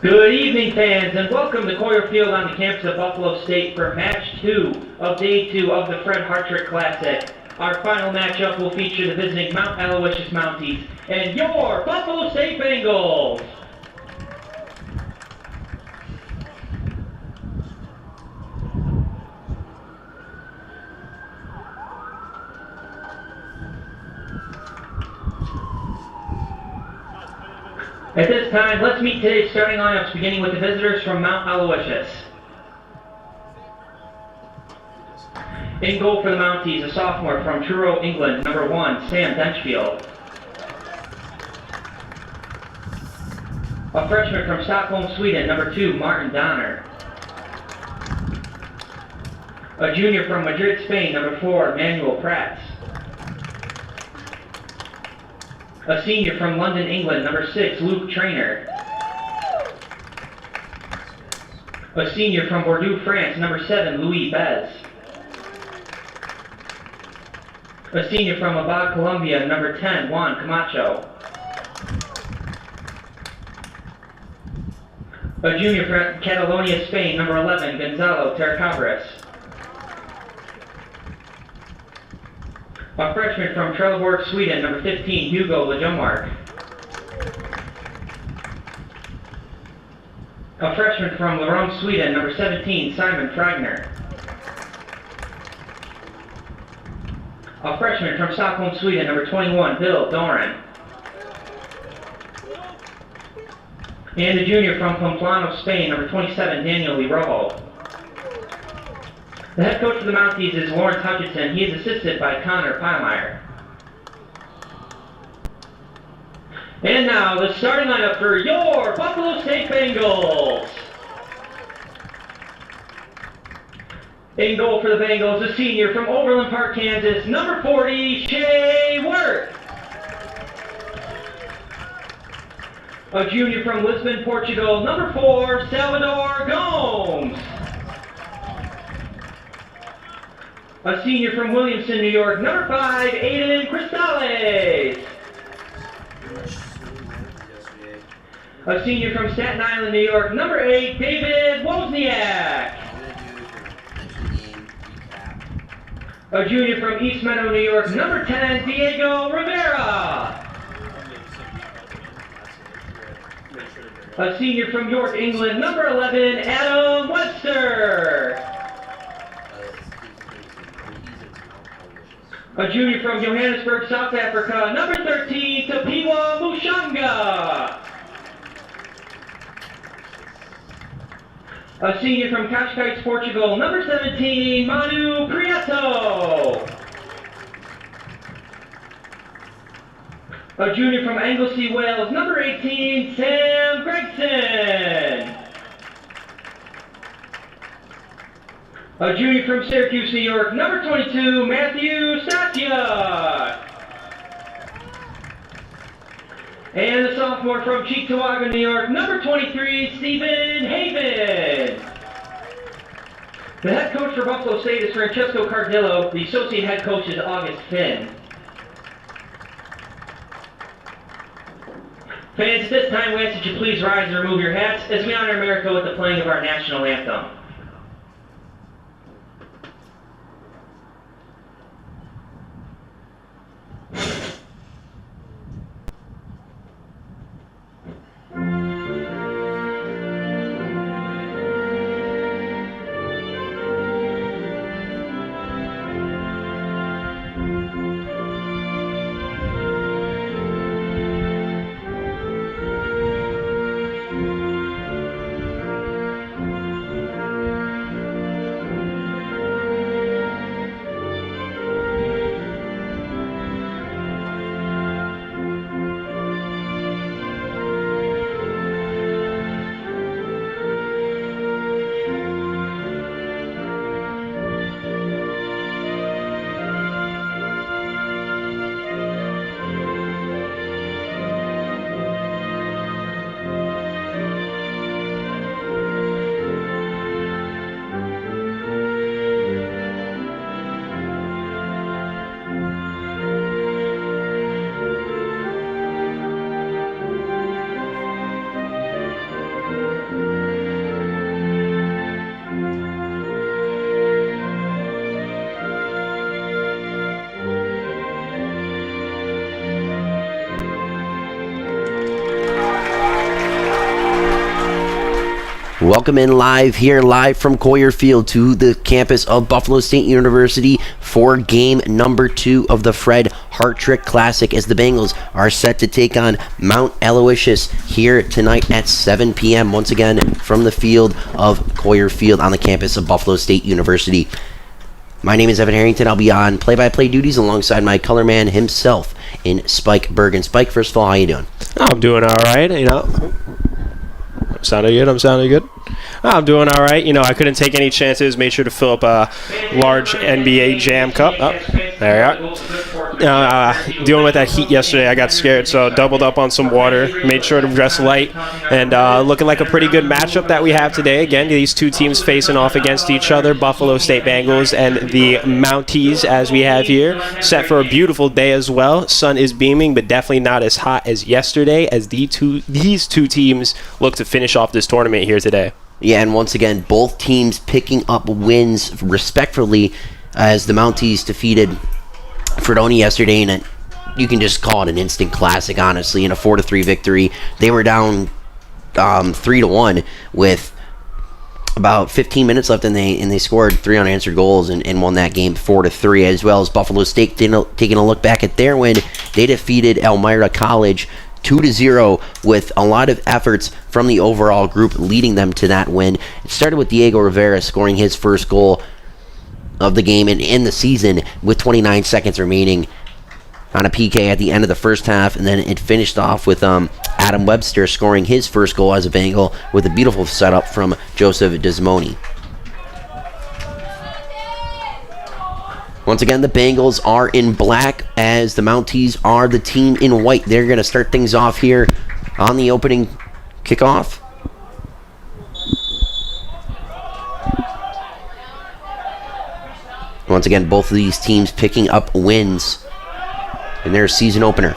Good evening, fans, and welcome to Coyer Field on the campus of Buffalo State for Match 2 of Day 2 of the Fred Hartrick Classic. Our final matchup will feature the visiting Mount Aloysius Mounties and your Buffalo State Bengals. At this time, let's meet today's starting lineups, beginning with the visitors from Mount Aloysius. In goal for the Mounties, a sophomore from Truro, England, number 1, Sam Denchfield. A freshman from Stockholm, Sweden, number 2, Martin Donner. A junior from Madrid, Spain, number 4, Manuel Prats. A senior from London, England, number 6, Luke Trainer. A senior from Bordeaux, France, number 7, Louis Bez. A senior from Abad, Colombia, number 10, Juan Camacho. A junior from Catalonia, Spain, number 11, Gonzalo Terracabras. A freshman from Trelleborg, Sweden, number 15, Hugo Lejomark. A freshman from Lerum, Sweden, number 17, Simon Fragner. A freshman from Stockholm, Sweden, number 21, Bill Doran. And a junior from Pamplona, Spain, number 27, Daniel Lirojo. The head coach of the Mounties is Lawrence Hutchinson. He is assisted by Connor Pilemeyer. And now, the starting lineup for your Buffalo State Bengals. In goal for the Bengals, a senior from Overland Park, Kansas, number 40, Shea Worth. A junior from Lisbon, Portugal, number 4, Salvador Gomes. A senior from Williamson, New York, number 5, Aiden Cristales. A senior from Staten Island, New York, number 8, David Wozniak. A junior from East Meadow, New York, number 10, Diego Rivera. A senior from York, England, number 11, Adam Webster. A junior from Johannesburg, South Africa, number 13, Tapiwa Mushanga. A senior from Cascais, Portugal, number 17, Manu Prieto. A junior from Anglesey, Wales, number 18, Sam Gregson. A junior from Syracuse, New York, number 22, Matthew Stasiak. And a sophomore from Cheektowaga, New York, number 23, Stephen Haven. The head coach for Buffalo State is Francesco Cardillo. The associate head coach is August Finn. Fans, at this time we ask that you please rise and remove your hats as we honor America with the playing of our national anthem. Welcome in live from Coyer Field to the campus of Buffalo State University for game number 2 of the Fred Hartrick Classic as the Bengals are set to take on Mount Aloysius here tonight at 7 p.m. Once again from the field of Coyer Field on the campus of Buffalo State University. My name is Evan Harrington. I'll be on play-by-play duties alongside my color man himself in Spike Bergen. Spike, first of all, how you doing? I'm doing all right, I'm sounding good. I'm doing all right. I couldn't take any chances. Made sure to fill up a large NBA Jam cup. Oh, there we are. Dealing with that heat yesterday, I got scared, so doubled up on some water. Made sure to dress light, and looking like a pretty good matchup that we have today. Again, these two teams facing off against each other, Buffalo State Bengals and the Mounties, as we have here. Set for a beautiful day as well. Sun is beaming, but definitely not as hot as yesterday, as these two teams look to finish off this tournament here today. Yeah, and once again, both teams picking up wins respectfully as the Mounties defeated Fredoni yesterday, and you can just call it an instant classic, honestly, in a 4-3 victory. They were down 3-1 with about 15 minutes left, and they scored 3 unanswered goals and won that game 4-3, as well as Buffalo State taking a look back at their win. They defeated Elmira College 2-0 with a lot of efforts from the overall group leading them to that win. It started with Diego Rivera scoring his first goal of the game and in the season with 29 seconds remaining on a PK at the end of the first half, and then it finished off with Adam Webster scoring his first goal as a Bengal with a beautiful setup from Joseph Desmoni. Once again, the Bengals are in black as the Mounties are the team in white. They're going to start things off here on the opening kickoff. Once again, both of these teams picking up wins in their season opener.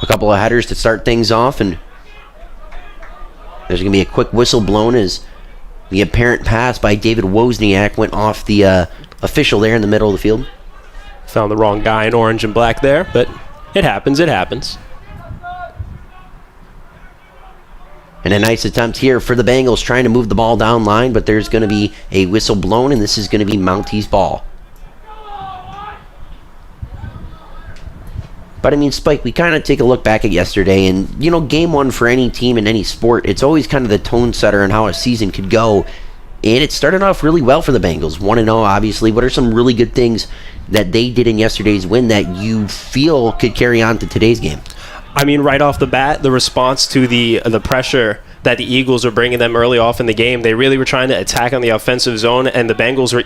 A couple of headers to start things off, and there's going to be a quick whistle blown as the apparent pass by David Wozniak went off the official there in the middle of the field. Found the wrong guy in orange and black there, but it happens. And a nice attempt here for the Bengals trying to move the ball down line, but there's going to be a whistle blown, and this is going to be Mounties' ball. But, Spike, we kind of take a look back at yesterday, and, game one for any team in any sport, it's always kind of the tone setter on how a season could go. And it started off really well for the Bengals. 1-0, obviously. What are some really good things that they did in yesterday's win that you feel could carry on to today's game? Right off the bat, the response to the pressure that the Eagles were bringing them early off in the game, they really were trying to attack on the offensive zone, and the Bengals were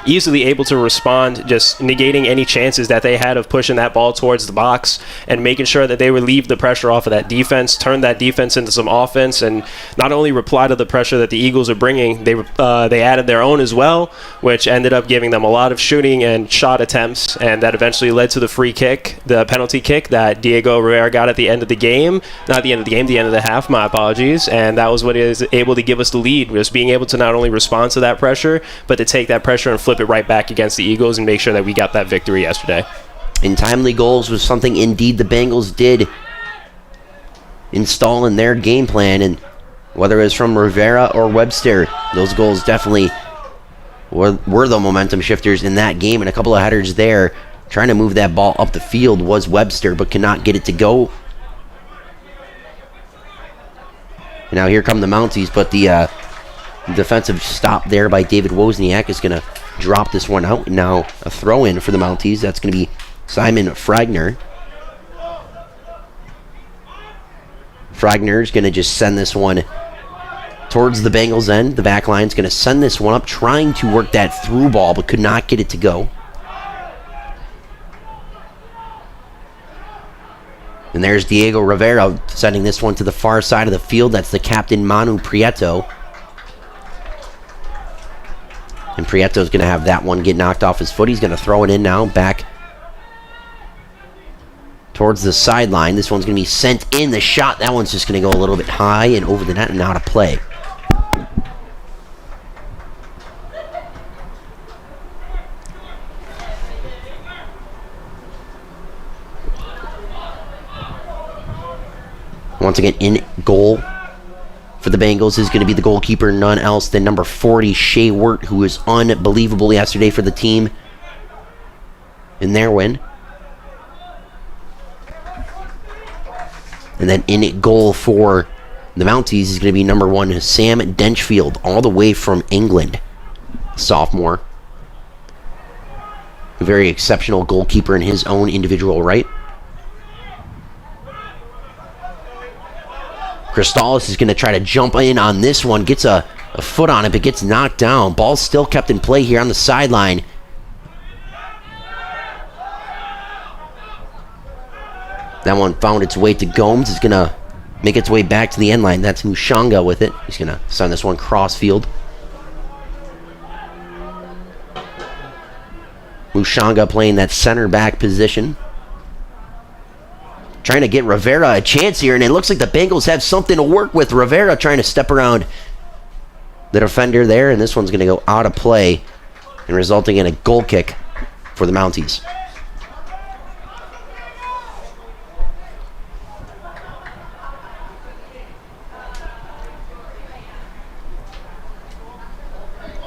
easily able to respond, just negating any chances that they had of pushing that ball towards the box and making sure that they would leave the pressure off of that defense, turn that defense into some offense, and not only reply to the pressure that the Eagles are bringing, they added their own as well, which ended up giving them a lot of shooting and shot attempts, and that eventually led to the free kick, the penalty kick that Diego Rivera got at the end of the game. Not the end of the game, the end of the half, my apologies. And that was what is able to give us the lead, was being able to not only respond to that pressure, but to take that pressure and flip it right back against the Eagles and make sure that we got that victory yesterday. And timely goals was something indeed the Bengals did install in their game plan, and whether it was from Rivera or Webster, those goals definitely were the momentum shifters in that game, and a couple of headers there. Trying to move that ball up the field was Webster, but could not get it to go. Now here come the Mounties, but the defensive stop there by David Wozniak is going to drop this one out. And now a throw-in for the Mounties. That's going to be Simon Fragner. Fragner is going to just send this one towards the Bengals end. The back line is going to send this one up, trying to work that through ball, but could not get it to go. And there's Diego Rivera sending this one to the far side of the field. That's the captain, Manu Prieto. And Prieto's going to have that one get knocked off his foot. He's going to throw it in now, back towards the sideline. This one's going to be sent in. The shot, that one's just going to go a little bit high and over the net and out of play. Once again, in goal for the Bengals is going to be the goalkeeper, none else than number 40, Shea Wirt, who was unbelievable yesterday for the team in their win. And then in goal for the Mounties is going to be number 1, Sam Denchfield, all the way from England, sophomore. A very exceptional goalkeeper in his own individual right. Cristales is going to try to jump in on this one. Gets a foot on it, but gets knocked down. Ball's still kept in play here on the sideline. That one found its way to Gomes. It's going to make its way back to the end line. That's Mushanga with it. He's going to send this one cross field. Mushanga playing that center back position. Trying to get Rivera a chance here, and it looks like the Bengals have something to work with. Rivera trying to step around the defender there, and this one's going to go out of play and resulting in a goal kick for the Mounties.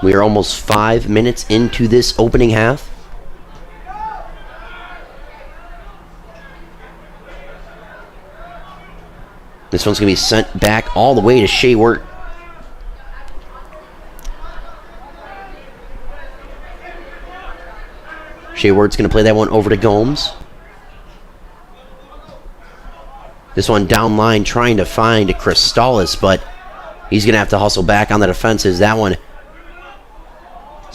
We are almost 5 minutes into this opening half. This one's going to be sent back all the way to Shea Wirt. Shea Wirt's going to play that one over to Gomes. This one down line trying to find Cristales, but he's going to have to hustle back on the defenses. That one is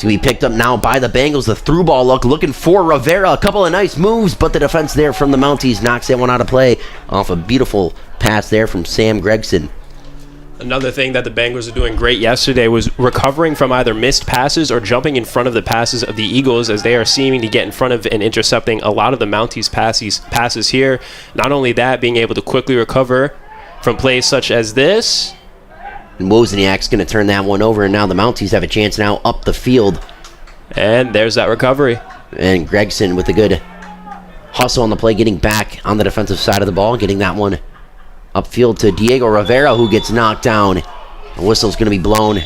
going to be picked up now by the Bengals. The through ball looking for Rivera. A couple of nice moves, but the defense there from the Mounties knocks that one out of play off a beautiful pass there from Sam Gregson. Another thing that the Bengals are doing great yesterday was recovering from either missed passes or jumping in front of the passes of the Eagles, as they are seeming to get in front of and intercepting a lot of the Mounties' passes here. Not only that, being able to quickly recover from plays such as this. And Wozniak's going to turn that one over, and now the Mounties have a chance now up the field. And there's that recovery. And Gregson with a good hustle on the play, getting back on the defensive side of the ball, getting that one upfield to Diego Rivera, who gets knocked down. The whistle's going to be blown.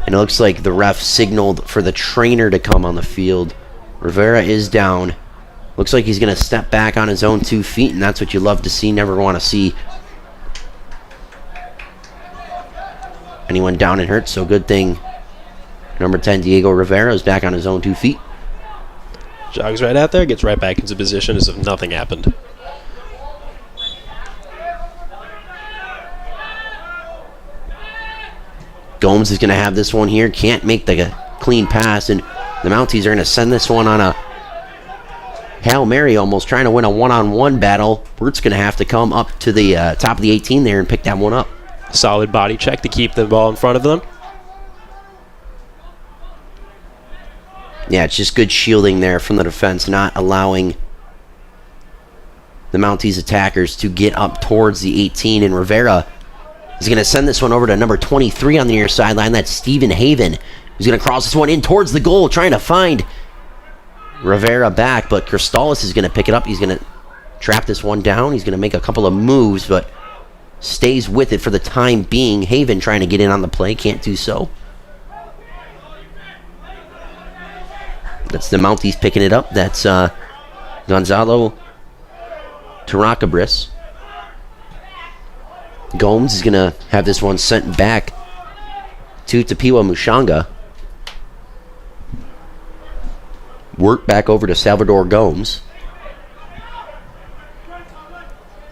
And it looks like the ref signaled for the trainer to come on the field. Rivera is down. Looks like he's going to step back on his own 2 feet, and that's what you love to see, never want to see anyone down and hurt, so good thing number 10, Diego Rivera, is back on his own 2 feet. Jogs right out there, gets right back into position as if nothing happened. Gomes is going to have this one here. Can't make the clean pass, and the Mounties are going to send this one on a Hail Mary, almost trying to win a one-on-one battle. Wirt's going to have to come up to the top of the 18 there and pick that one up. Solid body check to keep the ball in front of them. Yeah, it's just good shielding there from the defense, not allowing the Mounties attackers to get up towards the 18. And Rivera is going to send this one over to number 23 on the near sideline. That's Stephen Haven, who's going to cross this one in towards the goal, trying to find Rivera back. But Cristales is going to pick it up. He's going to trap this one down. He's going to make a couple of moves, but stays with it for the time being. Haven trying to get in on the play, can't do so. That's the Mounties picking it up. That's Gonzalo Taracabris. Gomes is going to have this one sent back to Tapiwa Mushanga. Work back over to Salvador Gomes.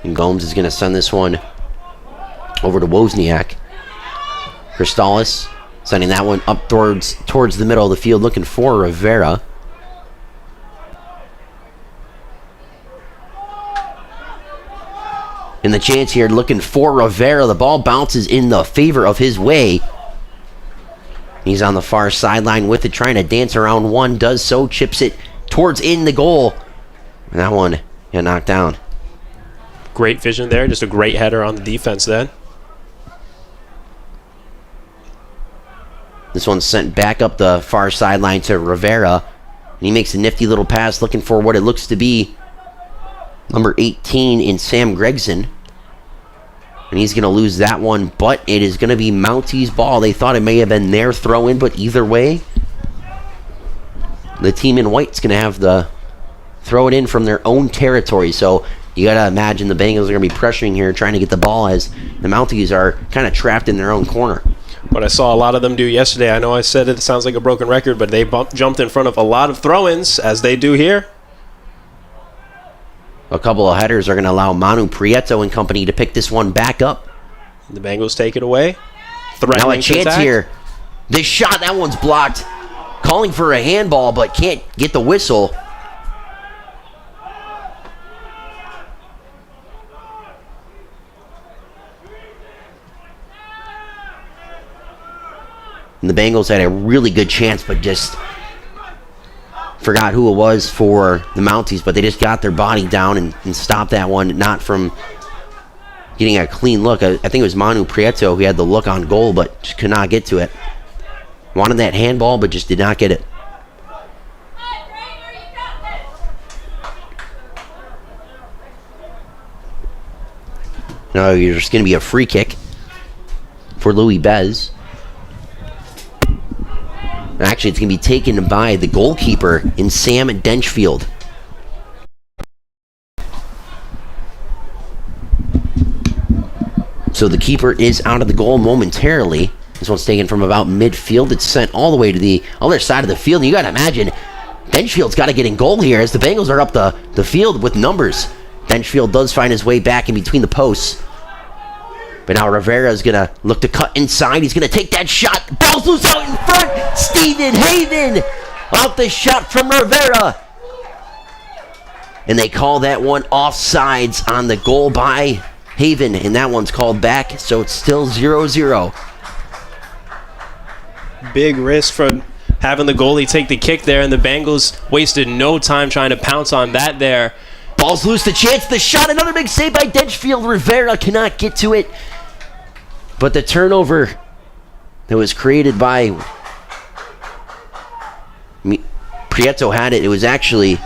And Gomes is going to send this one over to Wozniak. Cristales sending that one up towards the middle of the field, looking for Rivera. And the chance here, looking for Rivera. The ball bounces in the favor of his way. He's on the far sideline with it, trying to dance around one. Does so, chips it towards in the goal. And that one got knocked down. Great vision there. Just a great header on the defense then. The This one's sent back up the far sideline to Rivera. And he makes a nifty little pass looking for what it looks to be number 18 in Sam Gregson. And he's going to lose that one, but it is going to be Mounties' ball. They thought it may have been their throw-in, but either way, the team in white's going to have to throw it in from their own territory. So you got to imagine the Bengals are going to be pressuring here, trying to get the ball as the Mounties are kind of trapped in their own corner. What I saw a lot of them do yesterday, I know I said it sounds like a broken record, but they jumped in front of a lot of throw-ins, as they do here. A couple of headers are going to allow Manu Prieto and company to pick this one back up. The Bengals take it away. Now a chance here. This shot, that one's blocked. Calling for a handball, but can't get the whistle. And the Bengals had a really good chance, but just forgot who it was for the Mounties, but they just got their body down and stopped that one, not from getting a clean look. I think it was Manu Prieto who had the look on goal, but just could not get to it. Wanted that handball, but just did not get it. Now there's going to be a free kick for Louis Bez. Actually, it's going to be taken by the goalkeeper in Sam Denchfield. So the keeper is out of the goal momentarily. This one's taken from about midfield. It's sent all the way to the other side of the field. And you got to imagine, Denchfield's got to get in goal here as the Bengals are up the field with numbers. Denchfield does find his way back in between the posts. But now Rivera's going to look to cut inside. He's going to take that shot. Ball's loose out in front. Stephen Haven off the shot from Rivera. And they call that one offsides on the goal by Haven. And that one's called back, so it's still 0-0. Big risk for having the goalie take the kick there, and the Bengals wasted no time trying to pounce on that there. Ball's loose, the chance, the shot, another big save by Denchfield. Rivera cannot get to it. But the turnover that was created by Prieto had it. It was actually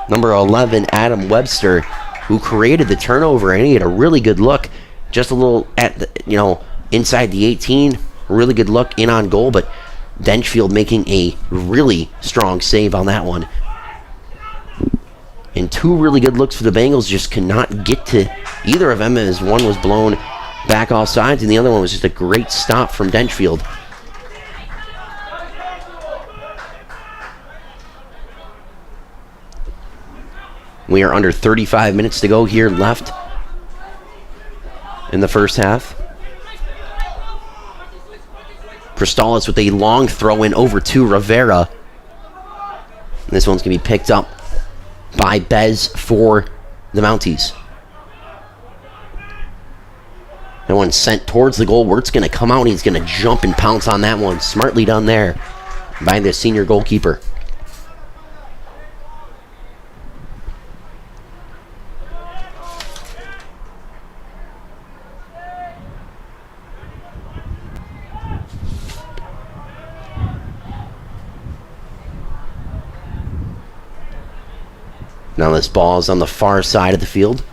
number 11, Adam Webster, who created the turnover, and he had a really good look. Just a little at the, inside the 18. Really good look in on goal, but Denchfield making a really strong save on that one. And two really good looks for the Bengals, just could not get to either of them, as one was blown back off sides and the other one was just a great stop from Denchfield. We are under 35 minutes to go here left in the first half. Cristales with a long throw in over to Rivera. This one's going to be picked up by Bez for the Mounties. That one's sent towards the goal. Wirt's going to come out and he's going to jump and pounce on that one. Smartly done there by the senior goalkeeper. Now this ball is on the far side of the field.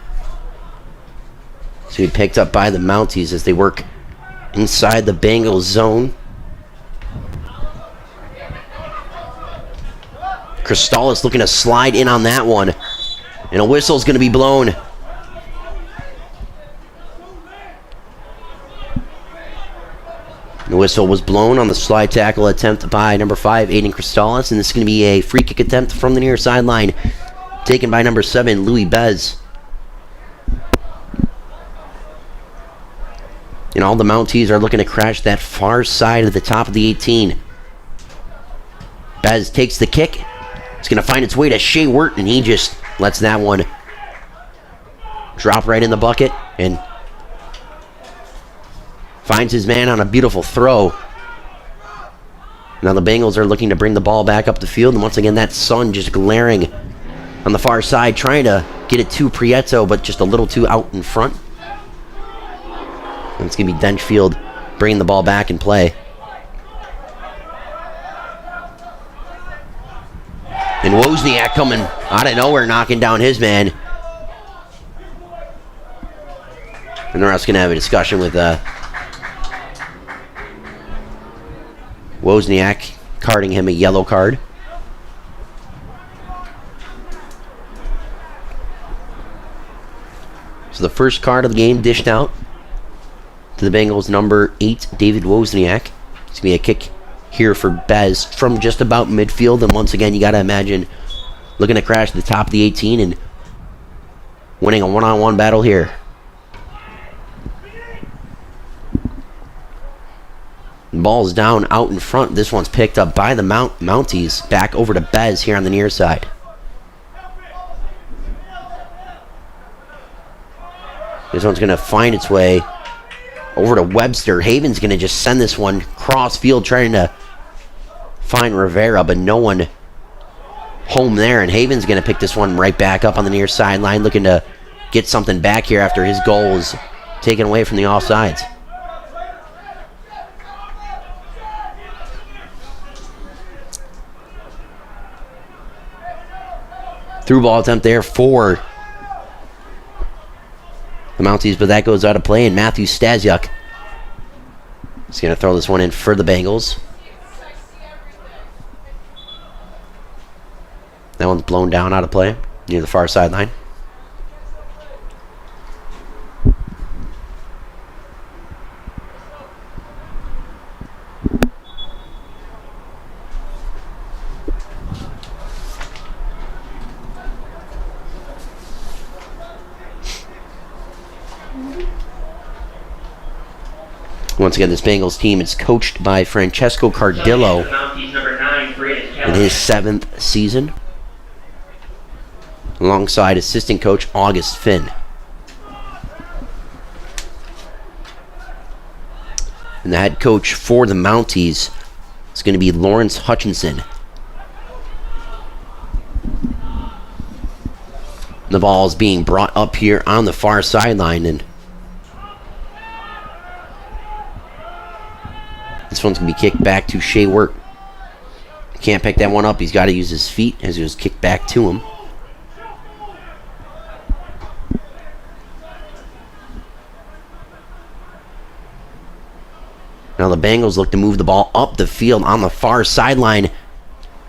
So he picked up by the Mounties as they work inside the Bengals zone. Cristales looking to slide in on that one. And a whistle's going to be blown. The whistle was blown on the slide tackle attempt by number 5, Aiden Cristales. And this is going to be a free kick attempt from the near sideline, taken by number 7, Louis Bez. And all the Mounties are looking to crash that far side of the top of the 18. Bez takes the kick. It's going to find its way to Shea Wirt, and he just lets that one drop right in the bucket and finds his man on a beautiful throw. Now the Bengals are looking to bring the ball back up the field, and once again that sun just glaring on the far side, trying to get it to Prieto, but just a little too out in front. And it's going to be Denchfield bringing the ball back in play. Wozniak coming out of nowhere, knocking down his man. And the ref's going to have a discussion with Wozniak, carding him a yellow card. So the first card of the game dished out to the Bengals, number 8, David Wozniak. It's going to be a kick here for Bez from just about midfield. And once again, you got to imagine looking to crash to the top of the 18 and winning a one-on-one battle here. The ball's down out in front. This one's picked up by the Mounties. Back over to Bez here on the near side. This one's going to find its way over to Webster. Haven's going to just send this one cross field, trying to find Rivera, but no one home there. And Haven's going to pick this one right back up on the near sideline, looking to get something back here after his goal was taken away from the offsides. Through ball attempt there for the Mounties, but that goes out of play, and Matthew Stasiuk is going to throw this one in for the Bengals. That one's blown down out of play near the far sideline. Once again, this Bengals team is coached by Francesco Cardillo in his 7th season, alongside assistant coach August Finn. And the head coach for the Mounties is going to be Lawrence Hutchinson. The ball is being brought up here on the far sideline, and this one's going to be kicked back to Shea Wirt. Can't pick that one up. He's got to use his feet as it was kicked back to him. Now the Bengals look to move the ball up the field on the far sideline.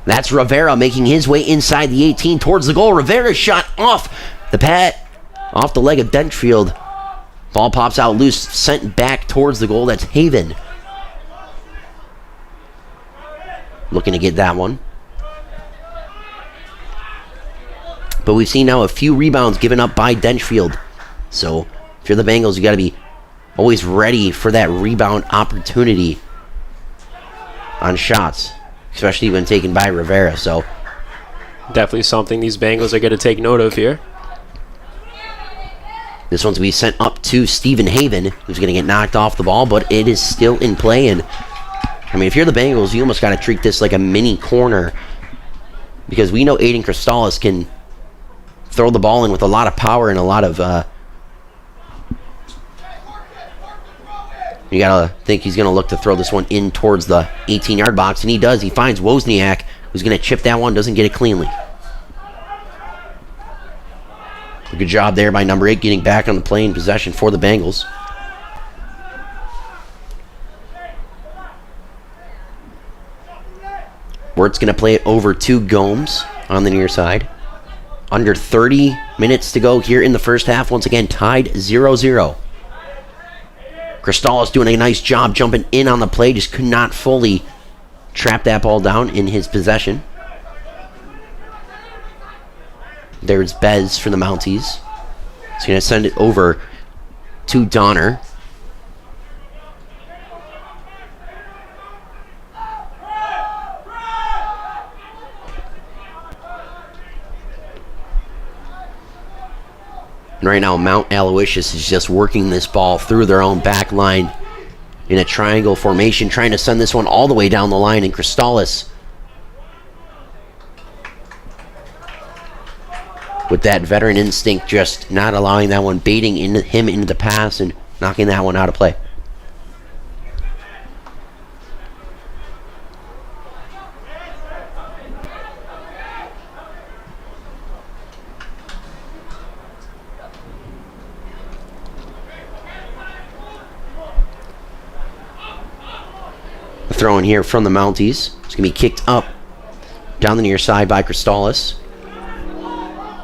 That's Rivera making his way inside the 18 towards the goal. Rivera shot off the pad, off the leg of Denchfield. Ball pops out loose, sent back towards the goal. That's Haven looking to get that one. But we've seen now a few rebounds given up by Denchfield. So if you're the Bengals, you got to be always ready for that rebound opportunity on shots, especially when taken by Rivera. So definitely something these Bengals are going to take note of here. This one's going to be sent up to Stephen Haven, who's going to get knocked off the ball, but it is still in play. And I mean, if you're the Bengals, you almost got to treat this like a mini corner, because we know Aiden Cristales can throw the ball in with a lot of power and a lot of you gotta think he's gonna look to throw this one in towards the 18-yard box, and he does. He finds Wozniak, who's gonna chip that one, doesn't get it cleanly. A good job there by number 8, getting back on the play in possession for the Bengals. Wirt's gonna play it over to Gomes on the near side. Under 30 minutes to go here in the first half. Once again, tied 0-0. Cristales doing a nice job jumping in on the play. Just could not fully trap that ball down in his possession. There's Bez for the Mounties. He's going to send it over to Donner. And right now, Mount Aloysius is just working this ball through their own back line in a triangle formation, trying to send this one all the way down the line. And Cristales, with that veteran instinct, just not allowing that one, baiting him into the pass and knocking that one out of play. throw in here from the Mounties. It's going to be kicked up down the near side by Cristales.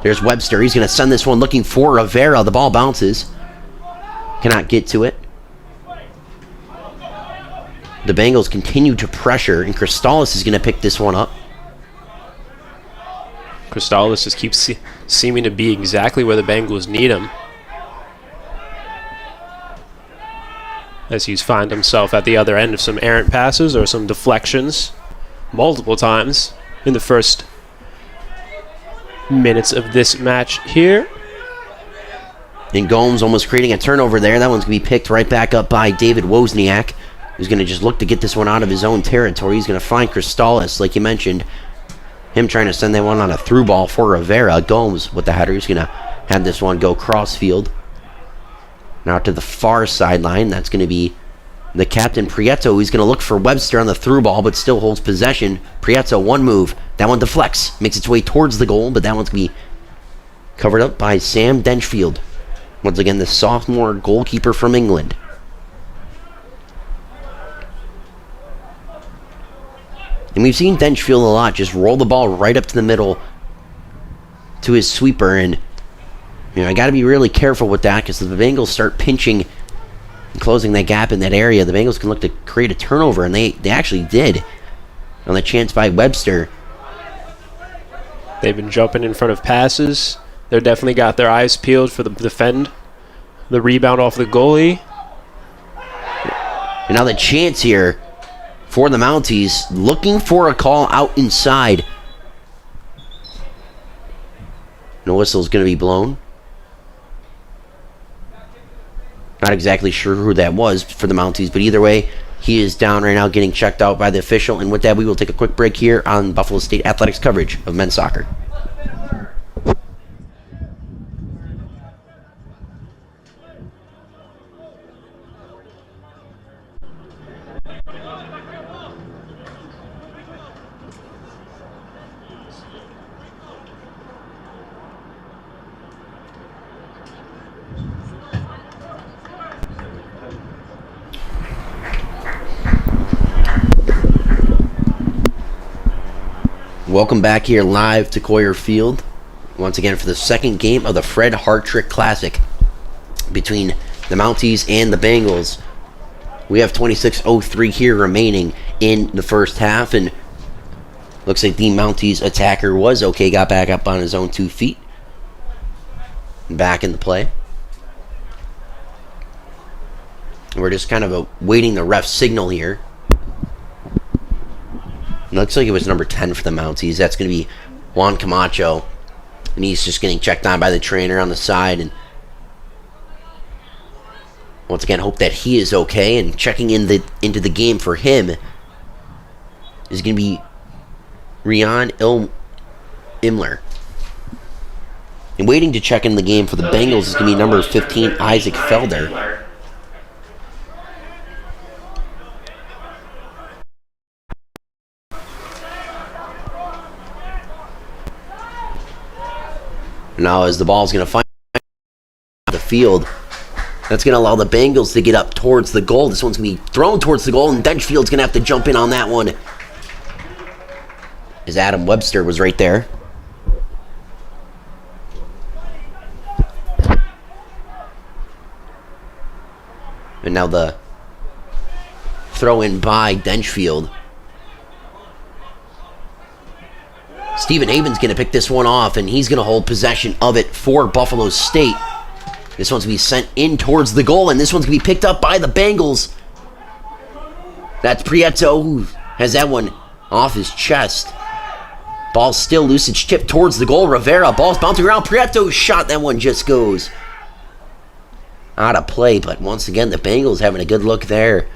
There's Webster. He's going to send this one looking for Rivera. The ball bounces. Cannot get to it. The Bengals continue to pressure, and Cristales is going to pick this one up. Cristales just keeps seeming to be exactly where the Bengals need him, as he's found himself at the other end of some errant passes or some deflections multiple times in the first minutes of this match here. And Gomes almost creating a turnover there. That one's going to be picked right back up by David Wozniak, who's going to just look to get this one out of his own territory. He's going to find Cristales, like you mentioned. Him trying to send that one on a through ball for Rivera. Gomes with the header. He's going to have this one go cross field. Now to the far sideline. That's going to be the captain, Prieto. He's going to look for Webster on the through ball, but still holds possession. Prieto, one move. That one deflects. Makes its way towards the goal, but that one's going to be covered up by Sam Denchfield. Once again, the sophomore goalkeeper from England. And we've seen Denchfield a lot just roll the ball right up to the middle to his sweeper. And, I got to be really careful with that, because if the Bengals start pinching and closing that gap in that area, the Bengals can look to create a turnover. And they actually did on the chance by Webster. They've been jumping in front of passes. They've definitely got their eyes peeled for the defend, the rebound off the goalie. And now the chance here for the Mounties, looking for a call out inside. No whistle's going to be blown. Not exactly sure who that was for the Mounties, but either way, he is down right now getting checked out by the official. And with that, we will take a quick break here on Buffalo State Athletics coverage of men's soccer. Welcome back here live to Coyer Field, once again for the second game of the Fred Hartrick Classic between the Mounties and the Bengals. We have 26:03 here remaining in the first half, and looks like the Mounties attacker was okay, got back up on his own 2 feet, back in the play. We're just kind of waiting the ref signal here. Looks like it was number 10 for the Mounties. That's going to be Juan Camacho. And he's just getting checked on by the trainer on the side. And once again, hope that he is okay. And checking into the game for him is going to be Rian Imler. And waiting to check in the game for the Bengals is going to be number 15, Isaac Felder. Now as the ball is going to find the field, that's going to allow the Bengals to get up towards the goal. This one's going to be thrown towards the goal, and Denchfield's going to have to jump in on that one, as Adam Webster was right there. And now the throw in by Denchfield. Stephen Haven's going to pick this one off, and he's going to hold possession of it for Buffalo State. This one's going to be sent in towards the goal, and this one's going to be picked up by the Bengals. That's Prieto, who has that one off his chest. Ball's still loose. It's chipped towards the goal. Rivera, ball's bouncing around. Prieto's shot. That one just goes out of play, but once again, the Bengals having a good look there